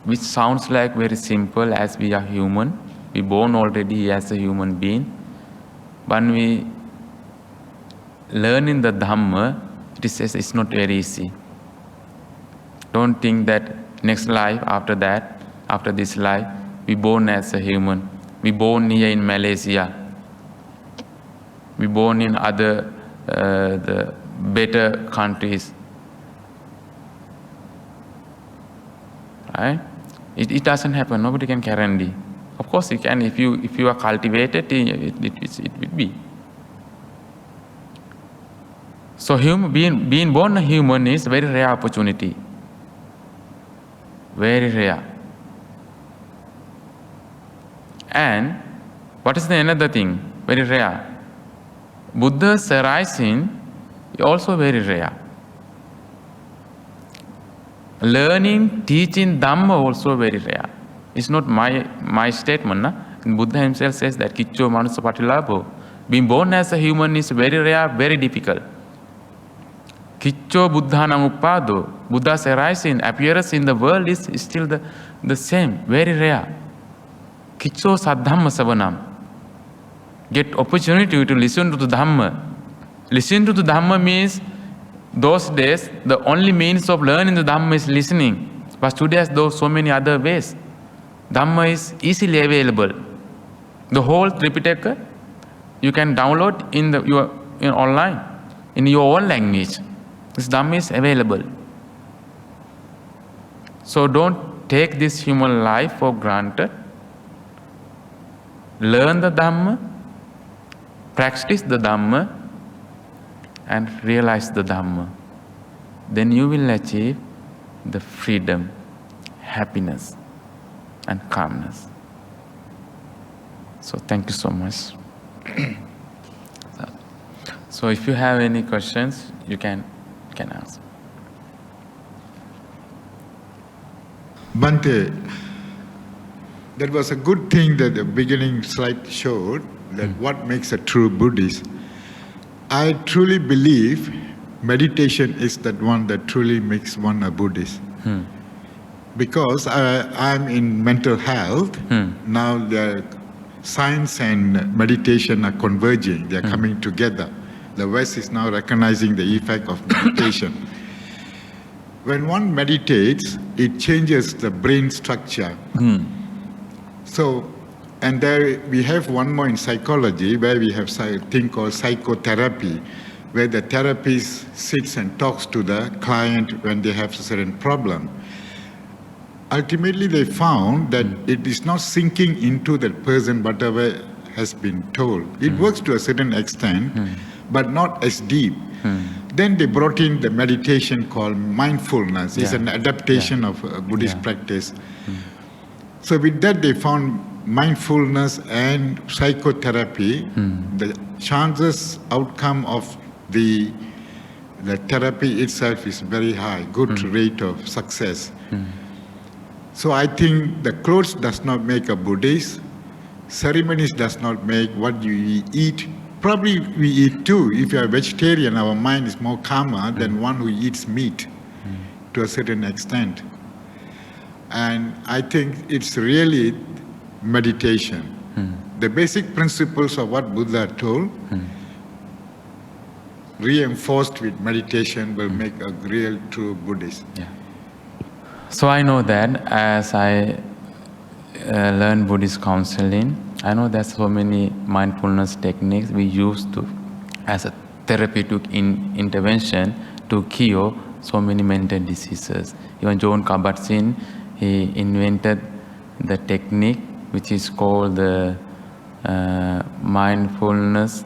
which sounds like very simple as we are human. We born already as a human being. When we learn in the Dhamma, it's not very easy. Don't think that next life, after that, after this life, we born as a human. We born here in Malaysia. We born in other the better countries. Right? It doesn't happen. Nobody can guarantee. Of course, you can if you are cultivated. It will be. So being born a human is a very rare opportunity. Very rare. And what is the another thing? Very rare. Buddha's arising is also very rare. Learning, teaching Dhamma also very rare. It's not my statement. Na? Buddha himself says that Kiccho Manusa Patilabho. Being born as a human is very rare, very difficult. Kiccho Buddhanam Uppado. Buddha's arising, appearance in the world is still the same, very rare. Kiccho Saddhamma Savanam. Get opportunity to listen to the Dhamma. Listen to the Dhamma means those days the only means of learning the Dhamma is listening. But today there's so many other ways. Dhamma is easily available. The whole Tripitaka you can download in online, in your own language. This Dhamma is available. So don't take this human life for granted. Learn the Dhamma, practice the Dhamma, and realize the Dhamma. Then you will achieve the freedom, happiness, and calmness. So thank you so much. So if you have any questions, you can ask. Bhante, that was a good thing that the beginning slide showed, that what makes a true Buddhist. I truly believe meditation is that one that truly makes one a Buddhist. Because I'm in mental health, now the science and meditation are converging, they're coming together. The West is now recognizing the effect of meditation. When one meditates, it changes the brain structure. So, and there we have one more in psychology, where we have a thing called psychotherapy, where the therapist sits and talks to the client when they have a certain problem. Ultimately, they found that it is not sinking into that person whatever has been told. It works to a certain extent, but not as deep. Then they brought in the meditation called mindfulness. It's an adaptation of Buddhist practice. So with that, they found mindfulness and psychotherapy. The chances outcome of the therapy itself is very high, good rate of success. So I think the clothes does not make a Buddhist, ceremonies does not make what you eat. Probably we eat too. If you are vegetarian, our mind is more calmer than one who eats meat to a certain extent. And I think it's really meditation. The basic principles of what Buddha told, reinforced with meditation, will make a real true Buddhist. So I know that as I learn Buddhist counseling, I know there's so many mindfulness techniques we use to as a therapeutic intervention to cure so many mental diseases. Even John Kabat-Zinn, he invented the technique which is called the mindfulness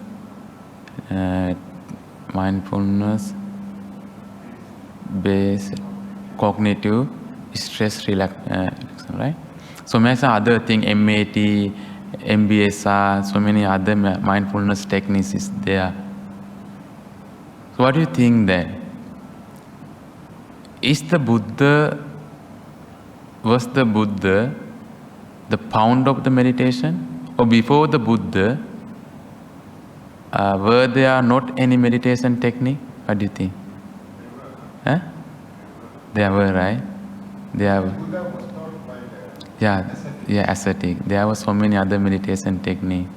based cognitive stress relaxation, right? So many other things, MAT, MBSR, so many other mindfulness techniques is there. So what do you think then? Was the Buddha the founder of the meditation? Or before the Buddha, were there not any meditation technique? What do you think? There were, right? There were. Buddha was taught by the ascetic. There were so many other meditation techniques.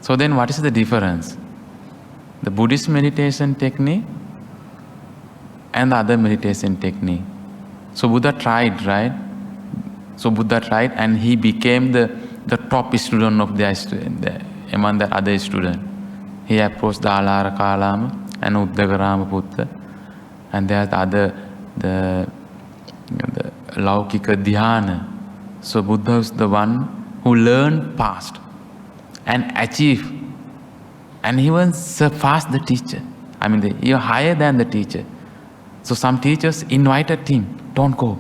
So then what is the difference? The Buddhist meditation technique and the other meditation technique. So Buddha tried, right? So Buddha tried and he became the top student of among the other students. He approached the Alara Kalama and Uddakarama Buddha. And there's the Laukika Dhyana. So Buddha is the one who learned fast and achieved. And he even surpassed the teacher. I mean, you're higher than the teacher. So some teachers invited him, don't go,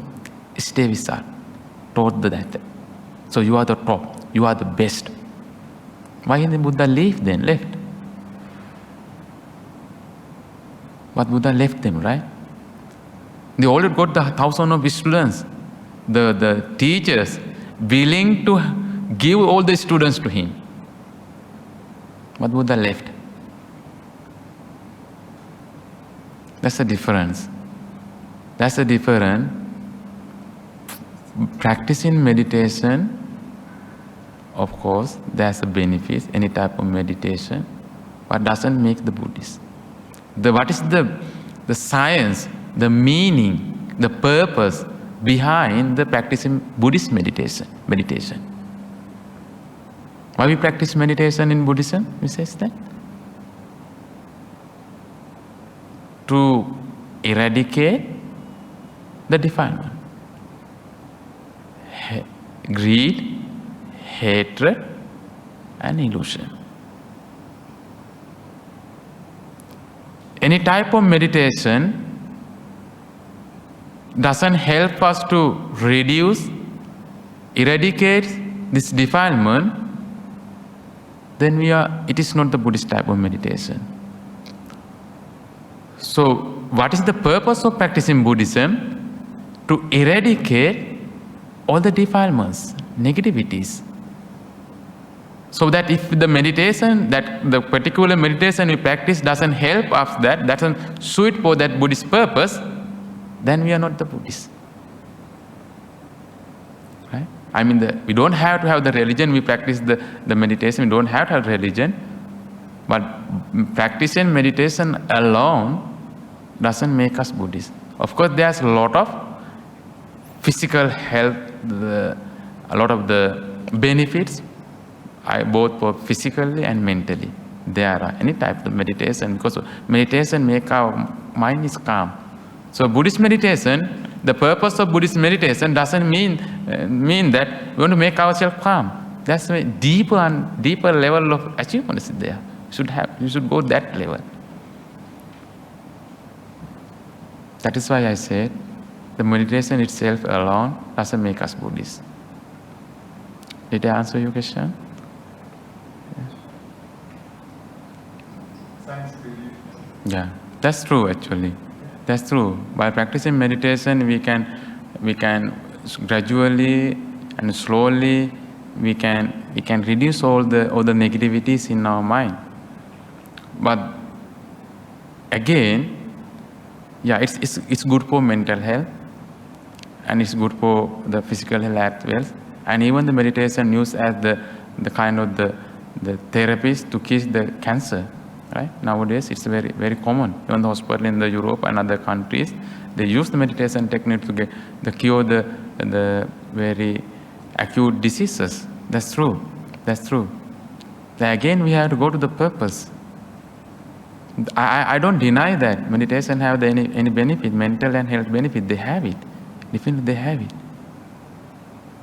stay with us. Taught that. So you are the top, you are the best. Why didn't Buddha leave then? Left. But Buddha left them, right? They already got the thousands of students. The teachers willing to give all the students to him. But Buddha left. That's the difference. That's the difference. Practicing meditation, of course, there's a benefit, any type of meditation, but doesn't make the Buddhist. What is the science, the meaning, the purpose behind the practicing Buddhist meditation? Why we practice meditation in Buddhism? We say that to eradicate the defilement. Greed, hatred, and illusion. Any type of meditation doesn't help us to reduce, eradicate this defilement, then it is not the Buddhist type of meditation. So, what is the purpose of practicing Buddhism? To eradicate all the defilements, negativities. So that if the meditation, that the particular meditation we practice doesn't help us, that doesn't suit for that Buddhist purpose, then we are not the Buddhists. Right? I mean, we don't have to have the religion, we practice the meditation, we don't have to have religion, but practicing meditation alone doesn't make us Buddhists. Of course, there's a lot of physical health, a lot of the benefits, both for physically and mentally. There are any type of meditation, because meditation makes our mind is calm. So Buddhist meditation, the purpose of Buddhist meditation doesn't mean that we want to make ourselves calm. That's a deeper level of achievement is there. You should go that level. That is why I said the meditation itself alone doesn't make us Buddhists. Did I answer your question? Yeah, that's true actually. That's true. By practicing meditation, we can gradually and slowly we can reduce all the negativities in our mind. But again, yeah, it's good for mental health, and it's good for the physical health as well. And even the meditation used as the kind of the therapies to kill the cancer. Right? Nowadays, it's very, very common. Even the hospital in the Europe and other countries, they use the meditation technique to cure the very acute diseases. That's true. That's true. Then again, we have to go to the purpose. I don't deny that meditation have any benefit, mental and health benefit. They have it. Definitely, they have it.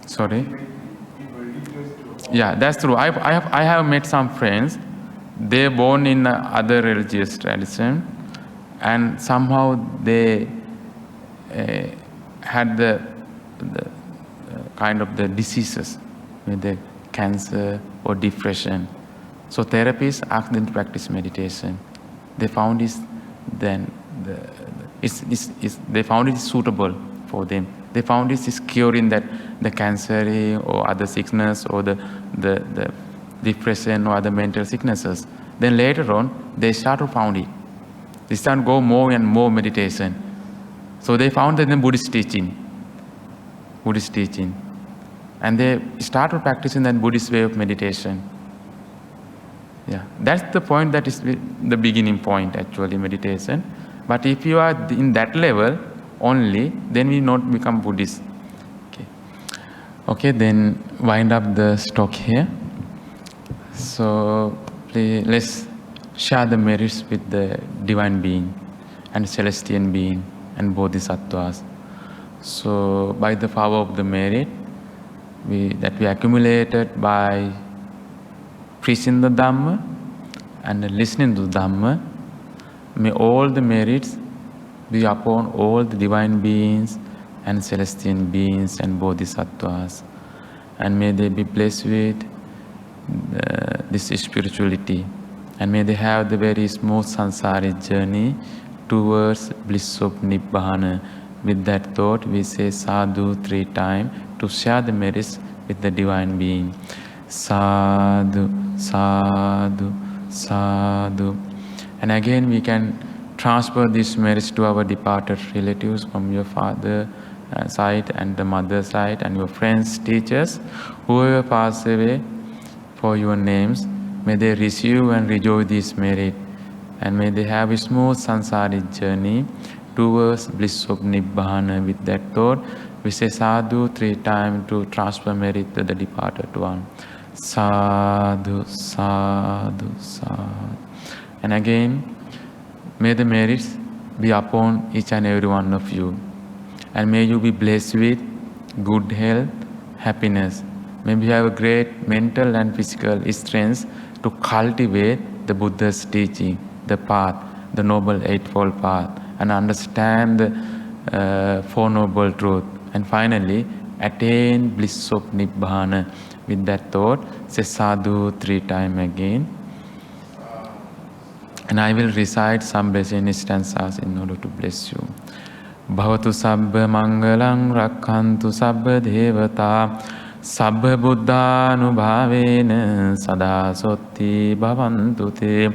Sorry. Yeah, that's true. I have met some friends. They're born in other religious tradition, and somehow they had the kind of the diseases, with the cancer or depression. So therapists asked them to practice meditation. They found they found it suitable for them. They found it is curing the cancer or other sickness or the depression or other mental sicknesses. Then later on, they start to found it. They start to go more and more meditation. So they found that in Buddhist teaching. And they started practicing that Buddhist way of meditation. Yeah, that's the point, that is the beginning point actually, meditation. But if you are in that level only, then we not become Buddhist. Okay, then wind up the talk here. So please, let's share the merits with the divine being and celestial being and bodhisattvas. So by the power of the merit that we accumulated by preaching the Dhamma and listening to the Dhamma, may all the merits be upon all the divine beings and celestial beings and bodhisattvas, and may they be blessed with this spirituality, and may they have the very smooth samsaric journey towards bliss of Nibbana. With that thought, we say sadhu 3 times to share the merits with the divine being. Sadhu, sadhu, sadhu. And again, we can transfer these merits to our departed relatives from your father side and the mother side, and your friends, teachers, whoever passed away, for your names. May they receive and rejoice this merit, and may they have a smooth samsaric journey towards bliss of Nibbana. With that thought, we say sadhu 3 times to transfer merit to the departed one. Sadhu, sadhu, sadhu. And again, may the merits be upon each and every one of you. And may you be blessed with good health, happiness. May you have a great mental and physical strength to cultivate the Buddha's teaching, the path, the Noble Eightfold Path, and understand the Four Noble Truths. And finally, attain bliss of Nibbana. With that thought, say sadhu 3 times again. And I will recite some blessing stanzas in order to bless you. Bhavatu sabba mangalang rakhantu sabba devata sabba buddhanubhavena sada sotti bhavantu te.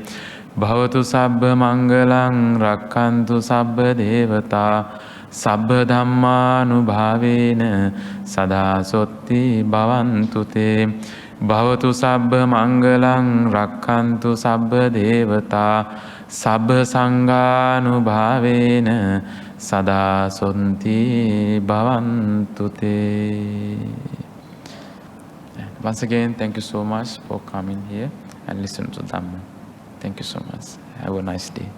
Bhavatu sabba mangalang rakhantu sabba devata sabba dhammanubhavena sada sotti bhavantu te. Bhavatu sabba mangalang rakhantu sabba devata sabba sanghanubhavena sada sonti bhavantu te. Once again, thank you so much for coming here and listen to Dhamma. Thank you so much. Have a nice day.